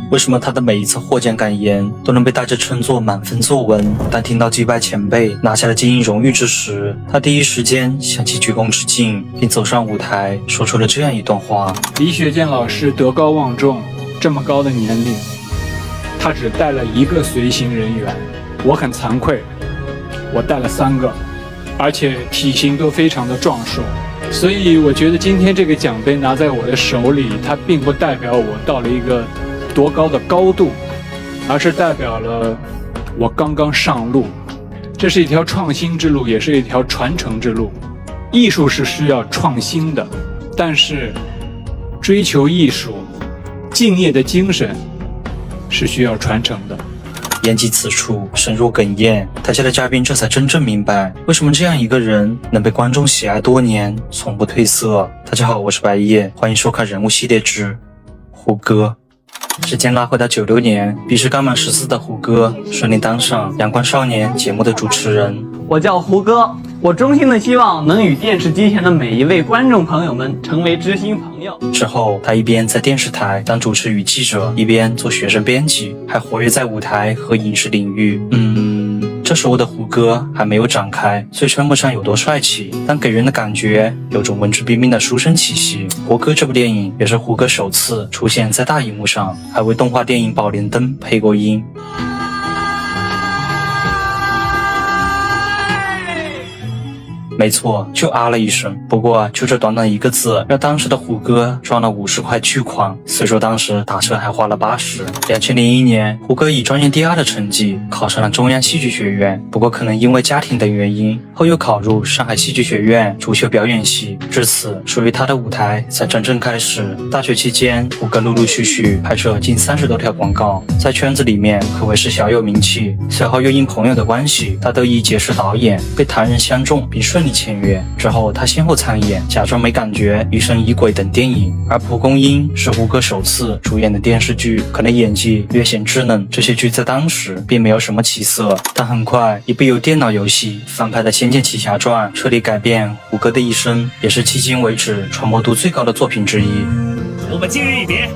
为什么他的每一次获奖感言都能被大家称作满分作文？当听到击败前辈拿下了金鹰荣誉之时，他第一时间向其鞠躬致敬，并走上舞台说出了这样一段话：李雪健老师德高望重，这么高的年龄，他只带了1个随行人员，我很惭愧，我带了3个，而且体型都非常的壮硕。所以我觉得今天这个奖杯拿在我的手里，它并不代表我到了一个多高的高度，而是代表了我刚刚上路。这是一条创新之路，也是一条传承之路。艺术是需要创新的，但是追求艺术、敬业的精神是需要传承的。言及此处，声若哽咽，台下的嘉宾这才真正明白，为什么这样一个人能被观众喜爱多年，从不褪色。大家好，我是白夜，欢迎收看人物系列之胡歌。时间拉回到96年，笔试刚满14的胡歌顺利当上《阳光少年》节目的主持人。我叫胡歌，我衷心的希望能与电视机前的每一位观众朋友们成为知心朋友。之后，他一边在电视台当主持与记者，一边做学生编辑，还活跃在舞台和影视领域。这时候的胡歌还没有长开，虽称不上有多帅气，但给人的感觉有种文质彬彬的书生气息。胡歌这部电影也是胡歌首次出现在大荧幕上，还为动画电影《宝莲灯》配过音。没错，就啊了一声。不过就这短短1个字，让当时的胡歌赚了50块巨款。虽说当时打车还花了80。2001年，胡歌以专业第2的成绩考上了中央戏剧学院，不过可能因为家庭等原因，后又考入上海戏剧学院主修表演系。至此，属于他的舞台才真正开始。大学期间，胡歌陆陆续续拍摄近30多条广告，在圈子里面可谓是小有名气。随后又因朋友的关系，他得以结识导演，被谭人相中，并顺利签约。之后他先后参演《假装没感觉》《疑神疑鬼》等电影，而蒲公英是胡歌首次主演的电视剧，可能演技略显稚嫩。这些剧在当时并没有什么起色，但很快一部由电脑游戏翻拍的《仙剑奇侠传》彻底改变胡歌的一生，也是迄今为止传播度最高的作品之一。我们今日一别，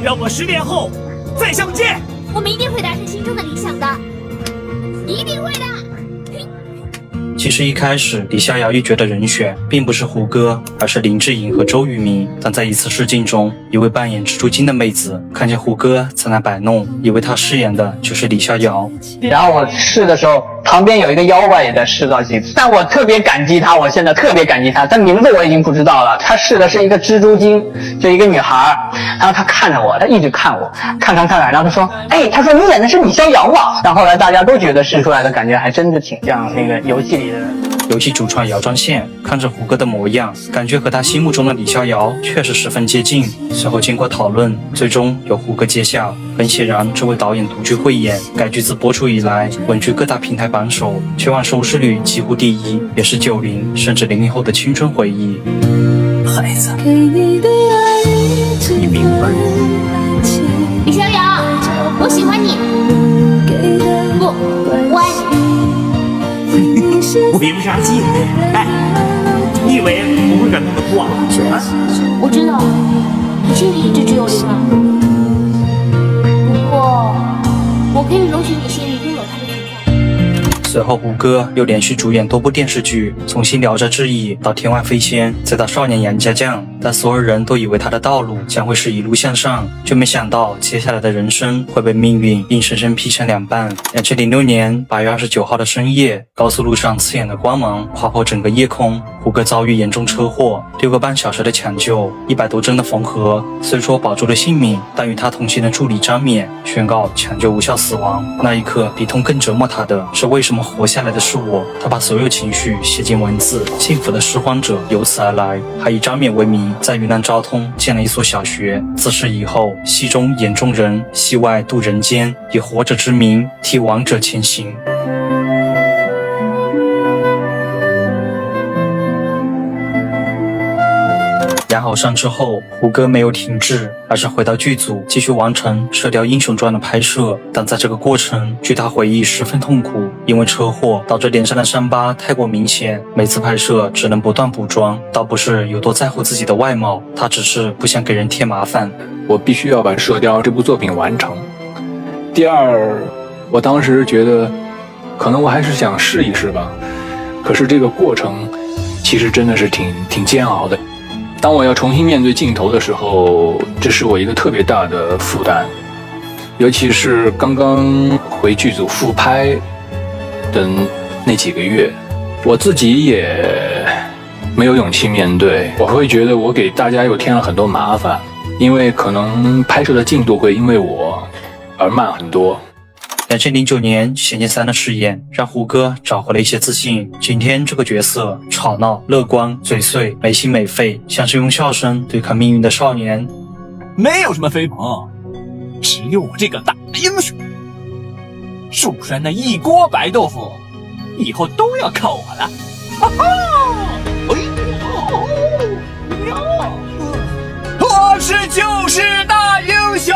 让我10年后再相见。我们一定会达成心中的理想的，一定会的。其实一开始李逍遥一角的人选并不是胡歌，而是林志颖和周渝民。但在一次试镜中，一位扮演蜘蛛精的妹子看见胡歌在那摆弄，以为他饰演的就是李逍遥。然后我试的时候，旁边有一个妖怪也在试到几次，但我特别感激他，我现在特别感激他。但名字我已经不知道了。他试的是一个蜘蛛精，就一个女孩，然后他看着我，他一直看我，看，然后他说：“哎，他说你演的是李逍遥啊。”然后后来大家都觉得试出来的感觉还真的挺像那个游戏里的。游戏主创姚庄宪看着胡歌的模样，感觉和他心目中的李逍遥确实十分接近。随后经过讨论，最终由胡歌接下。很显然，这位导演独具慧眼，该剧自播出以来稳居各大平台榜首，全网收视率几乎第1，也是90甚至00后的青春回忆。孩子，你明白？李逍遥，我喜欢你。不，我爱你。我别不杀鸡。哎，你以为我会感动的哭啊？我知道，你心里一直只有琳儿。不过，我可以容许你心里拥有他的存在。随后胡歌又连续主演多部电视剧，从新《聊斋志异》到《天外飞仙》，再到《少年杨家将》。但所有人都以为他的道路将会是一路向上，却没想到接下来的人生会被命运硬生生劈成2半。2006年8月29号的深夜，高速路上刺眼的光芒划破整个夜空，胡歌遭遇严重车祸，6个半小时的抢救，100多针的缝合，虽说保住了性命，但与他同行的助理张冕宣告抢救无效死亡。那一刻，比痛更折磨他的是为什么活下来的是我。他把所有情绪写进文字，幸福的拾荒者由此而来，还以张冕为名，在云南昭通建了一所小学。自此以后，戏中眼中人，戏外渡人间，以活着之名替亡者前行。养好伤之后，胡歌没有停滞，而是回到剧组继续完成《射雕英雄传》的拍摄。但在这个过程，据他回忆十分痛苦，因为车祸导致脸上的伤疤太过明显，每次拍摄只能不断补妆。倒不是有多在乎自己的外貌，他只是不想给人添麻烦。我必须要把《射雕》这部作品完成。第二，我当时觉得，可能我还是想试一试吧。可是这个过程，其实真的是挺煎熬的。当我要重新面对镜头的时候，这是我一个特别大的负担。尤其是刚刚回剧组复拍的那几个月，我自己也没有勇气面对。我会觉得我给大家又添了很多麻烦。因为可能拍摄的进度会因为我而慢很多。2009年，仙剑3的饰演让胡歌找回了一些自信。今天这个角色吵闹、乐观、嘴碎、没心没肺，像是用笑声对抗命运的少年。没有什么飞鹏，只有我这个大英雄。蜀山那一锅白豆腐，以后都要靠我了。哈哈！我是就是大英雄。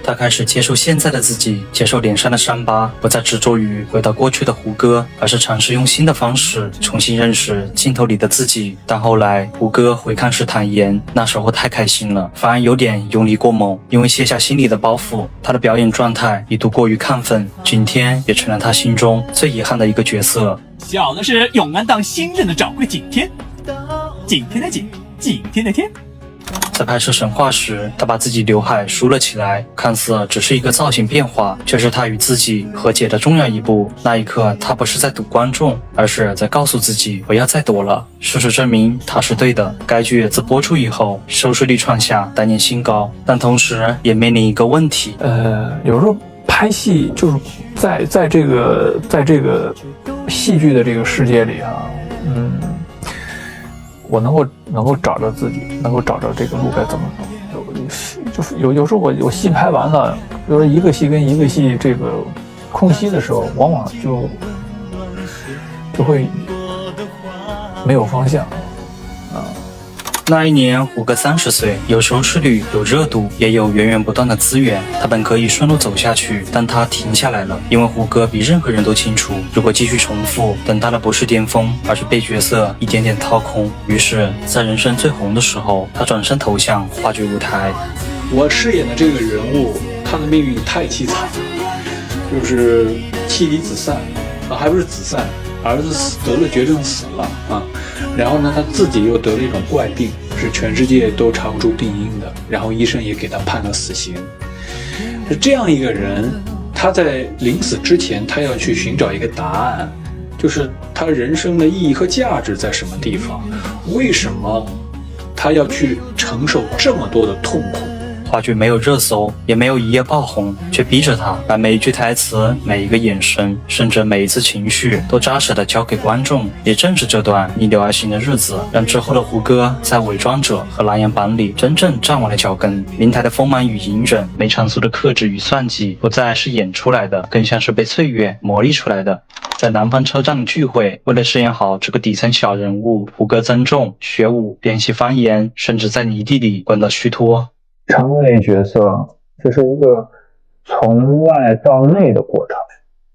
他开始接受现在的自己，接受脸上的伤疤，不再执着于回到过去的胡歌，而是尝试用新的方式重新认识镜头里的自己。但后来胡歌回看时坦言，那时候太开心了，反而有点用力过猛，因为卸下心里的包袱，他的表演状态一度过于亢奋，今天也成了他心中最遗憾的一个角色。小的是永安当新任的掌柜景天，景天的景，景天的天。在拍摄神话时，他把自己刘海梳了起来，看似只是一个造型变化，却是他与自己和解的重要一步。那一刻，他不是在赌观众，而是在告诉自己不要再躲了。事实证明他是对的。该剧自播出以后，收视率创下当年新高，但同时也面临一个问题。有时候拍戏就是在这个戏剧的这个世界里啊，我能够找着自己，能够找着这个路该怎么走。就是有时候我戏拍完了，比如说一个戏跟一个戏这个空隙的时候，往往就会没有方向啊。那一年，胡歌30岁，有收视率，有热度，也有源源不断的资源，他本可以顺路走下去，但他停下来了，因为胡歌比任何人都清楚，如果继续重复，等到的不是巅峰，而是被角色一点点掏空。于是，在人生最红的时候，他转身投向话剧舞台。我饰演的这个人物，他的命运太凄惨了，就是妻离子散啊，还不是子散，儿子得了绝症死了啊。然后呢，他自己又得了一种怪病，是全世界都查不出病因的，然后医生也给他判了死刑。是这样一个人，他在临死之前，他要去寻找一个答案，就是他人生的意义和价值在什么地方？为什么他要去承受这么多的痛苦？话剧没有热搜，也没有一夜爆红，却逼着他把每一句台词、每一个眼神，甚至每一次情绪都扎实的交给观众。也正是这段逆流而行的日子，让之后的胡歌在《伪装者》和《琅琊榜》里真正站稳了脚跟。灵台的丰满与隐忍，梅长苏的克制与算计，不再是演出来的，更像是被岁月磨砺出来的。在南方车站的聚会，为了饰演好这个底层小人物，胡歌增重、学舞、练习方言，甚至在泥地里滚到虚脱。成为角色，这是一个从外到内的过程。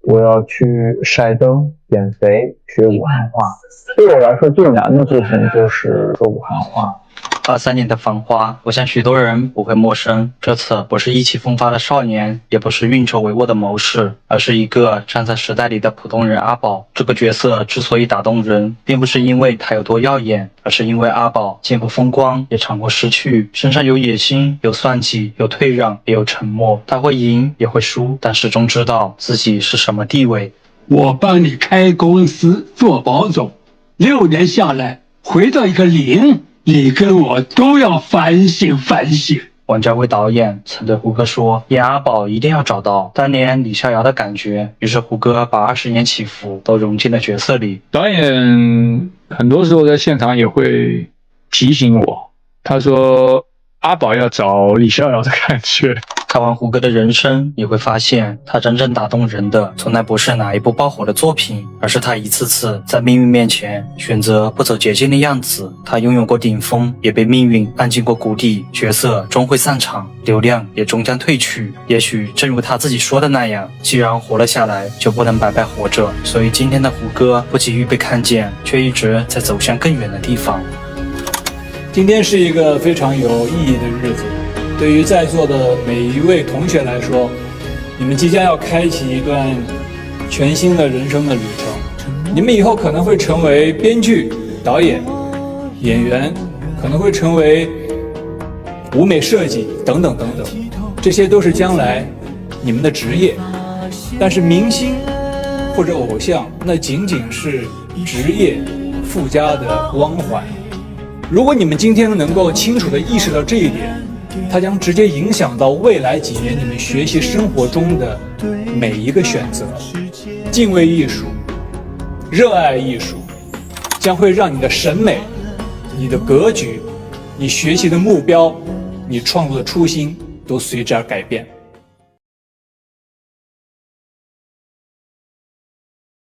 我要去晒灯、减肥、学武汉话。对我来说最难的事情就是说武汉话。23年的繁花，我想许多人不会陌生。这次不是意气风发的少年，也不是运筹帷幄的谋士，而是一个站在时代里的普通人阿宝。这个角色之所以打动人，并不是因为他有多耀眼，而是因为阿宝见过风光，也尝过失去，身上有野心，有算计，有退让，也有沉默。他会赢，也会输，但始终知道自己是什么地位。我帮你开公司做保总，6年下来回到一个零，你跟我都要反省反省。王家卫导演曾对胡歌说，演阿宝一定要找到当年李逍遥的感觉。于是胡歌把20年起伏都融进了角色里。导演很多时候在现场也会提醒我，他说阿宝要找李逍遥的感觉。看完胡歌的人生，你会发现他真正打动人的从来不是哪一部爆火的作品，而是他一次次在命运面前选择不走捷径的样子。他拥有过顶峰，也被命运按进过谷底，角色终会散场，流量也终将退去。也许正如他自己说的那样，既然活了下来，就不能白白活着。所以今天的胡歌不急于被看见，却一直在走向更远的地方。今天是一个非常有意义的日子，对于在座的每一位同学来说，你们即将要开启一段全新的人生的旅程。你们以后可能会成为编剧、导演、演员，可能会成为舞美设计等等等等，这些都是将来你们的职业。但是明星或者偶像，那仅仅是职业附加的光环。如果你们今天能够清楚地意识到这一点，它将直接影响到未来几年你们学习生活中的每一个选择。敬畏艺术，热爱艺术，将会让你的审美、你的格局、你学习的目标、你创作的初心都随之而改变。